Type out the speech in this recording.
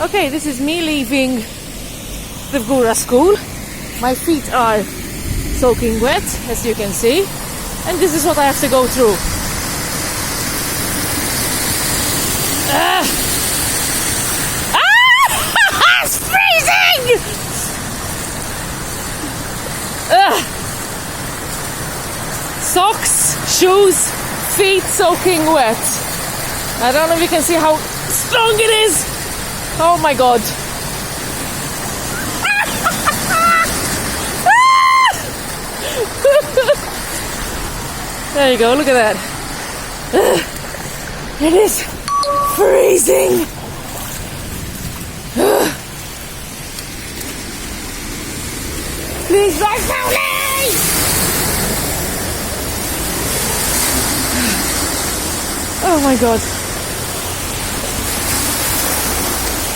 Okay, this is me leaving the Gura school. My feet are soaking wet, as you can see, and this is what I have to go through. It's freezing! Socks, shoes, feet soaking wet. I don't know if you can see how strong it is. Oh my god. There you go, look at that. It is freezing. Please drive slowly! Oh my god.